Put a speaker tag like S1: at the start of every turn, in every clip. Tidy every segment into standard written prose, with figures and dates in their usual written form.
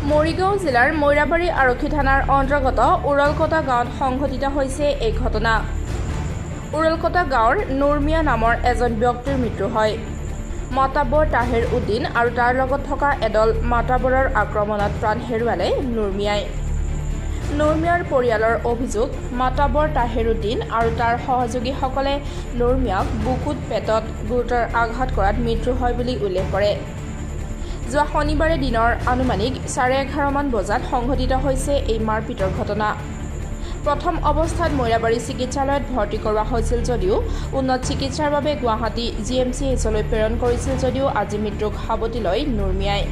S1: মৰিগাঁও জিলাৰ মৈৰাবাৰী আৰক্ষী থানাৰ অন্তৰ্গত উৰলকটা গাঁৱত সংঘটিত হৈছে এই ঘটনা। উৰলকটা গাঁৱৰ নুৰমিয়া নামৰ এজন ব্যক্তিৰ মৃত্যু হয়। মাতাবৰ তাহিৰ উদ্দিন আৰু তাৰ লগত থকা এদল মাতাবৰৰ আক্ৰমণত প্ৰাণ হেৰুৱালে নুৰমিয়াই। নুৰমিয়াৰ পৰিয়ালৰ অভিযোগ, মাতাবৰ তাহিৰ উদ্দিন আৰু তাৰ সহযোগীসকলে নুৰমিয়াক বুকুত পেটত গুৰুতৰ আঘাত কৰাত মৃত্যু হয় বুলি উল্লেখ কৰে। যোৱা শনিবাৰে দিনৰ আনুমানিক 11:30 মান বজাত সংঘটিত হৈছে এই মাৰপিটৰ ঘটনা। প্ৰথম অৱস্থাত মৈৰাবাৰী চিকিৎসালয়ত ভৰ্তি কৰোৱা হৈছিল যদিও উন্নত চিকিৎসাৰ বাবে গুৱাহাটী GMCHলৈ প্ৰেৰণ কৰিছিল যদিও আজি মৃত্যুক সাৱটি লয় নুৰমিয়াই।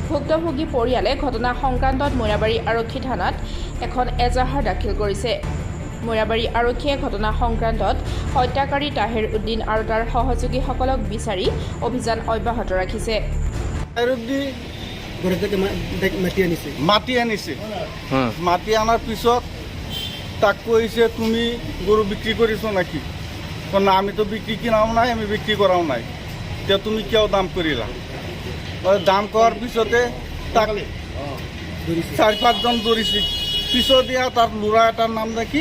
S1: ভুক্তভোগী পৰিয়ালে ঘটনা সংক্ৰান্তত মৈৰাবাৰী আৰক্ষী থানাত এখন এজাহাৰ দাখিল কৰিছে। মৈৰাবাৰী আৰক্ষীয়ে ঘটনা সংক্ৰান্তত হত্যাকাৰী তাহিৰ উদ্দিন আৰু তাৰ সহযোগীসকলক বিচাৰি অভিযান অব্যাহত ৰাখিছে।
S2: মাতি আনিছে মাতি আনাৰ পিছত তাক কৈছে, তুমি গৰু বিক্ৰী কৰিছ নাকি? না, আমিতো বিক্ৰী কিনাও নাই, আমি বিক্ৰী কৰাও নাই। এতিয়া তুমি কিয় দাম কৰিলা? দাম কৰাৰ পিছতে তাক 4-5জন ধৰিছে। পিছত দিয়া তাৰ ল'ৰা এটাৰ নাম নাকি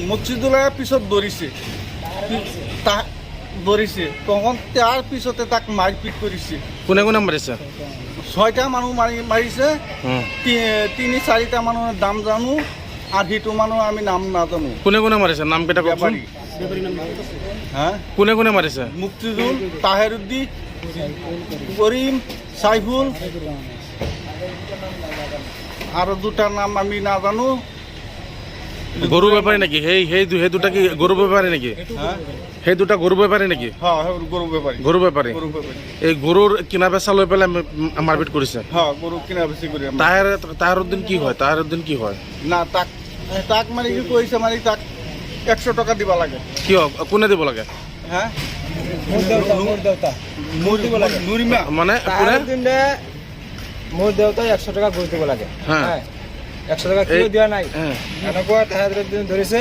S2: মুকছিদুলে পিছত ধৰিছে তখন তাৰ পিছতে তাক মাৰপিট কৰিছে।
S3: কোনে কোনে মাৰিছে?
S2: 6টা মানুহ মাৰিছে। 3-4টা মানুহৰ দাম জানো, আৰু সেইটো মানুহ আমি নাম নাজানো।
S3: কোনে কোনে মাৰিছে? নাম কেইটা কওকচোন। কোনে কোনে মাৰিছে?
S2: মুক্তিজুল, তাহেৰ উদ্দিন, কৰিম, সাইফুল, আৰু দুটাৰ নাম আমি নাজানো।
S3: গৰু বেপাৰী নেকি? সেই দুটা কি গৰু বেপাৰী নেকি? সেই দুটা গৰু বেপাৰী নেকি? গৰু বেপাৰী। এই গৰুৰ কিনা বেচা লৈ পেলাই মাৰপিট কৰিছে।
S2: গৰু কিনা বেচি কৰি।
S3: তাহিৰ উদ্দিন কি হয়? তাহিৰ উদ্দিন কি হয়?
S2: না, তাক মানে কি কৈছে, মানে তাক 100 টকা দিব লাগে।
S3: কিয়? কোনে দিব লাগে? মানে
S4: মোৰ দেউতাই 100 টকা গৰু দিব লাগে। 100 টকা কিয় দিয়া নাই? এনেকুৱা তাহাঁত ধৰিছে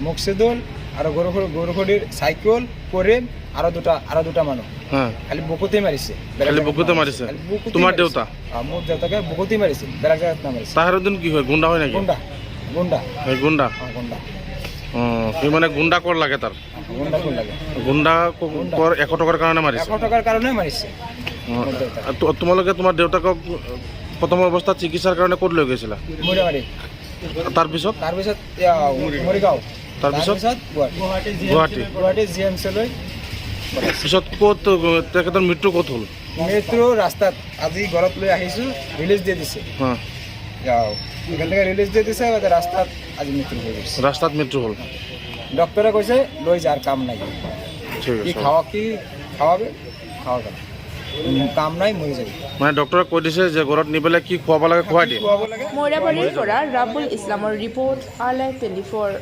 S4: মুকছিদুল আৰু গৰুখুৰিৰ চাইকেল, কৰিম আৰু দুটা মানুহ খালি বুকুতে মাৰিছে।
S3: তোমাৰ দেউতা?
S4: মোৰ দেউতাকে বুকুতে মাৰিছে, বেলেগ জেগাত নামাৰিছে।
S3: তাহিৰ উদ্দিন কি হয়? গুণ্ডা হয় নেকি?
S4: গুণ্ডা।
S3: গুণ্ডা। সি মানে গুণ্ডা কৰ লাগে তাৰ? গুণ্ডা কৰ 100 টকাৰ কাৰণে মাৰিছে।
S4: 100 টকাৰ কাৰণে মাৰিছে।
S3: তোমালোকে তোমাৰ দেউতাকক প্ৰথম অৱস্থাত চিকিৎসাৰ কাৰণে ক'ত লৈ গৈছিলা?
S4: মৈৰাবাৰী।
S3: তাৰপিছত
S4: মৰিগাঁও।
S3: তাৰপিছত
S4: গুৱাহাটী GMCলৈ।
S3: পিছত ক'ত তেখেতৰ মৃত্যু ক'ত হ'ল?
S4: মৃত্যু ৰাস্তাত। আজি ঘৰত লৈ আহিছোঁ, ৰিলিজ দি দিছে। ৰিলিজ দি দিছে, ৰাস্তাত আজি মৃত্যু হৈ গৈছে।
S3: ৰাস্তাত মৃত্যু হ'ল।
S4: ডক্টৰে কৈছে লৈ যাৰ কাম নাই। কি খাওয়াবে কাম নাই, মৰি যাবি।
S3: মানে ডক্টৰে কৈ দিছে যে ঘৰত নি পেলাই কি খুৱাব লাগে খুৱাই দিয়ে।
S1: মৈৰাবাৰীৰ পৰা ৰাবুল ইছলামৰ ৰিপৰ্ট, R Live 24।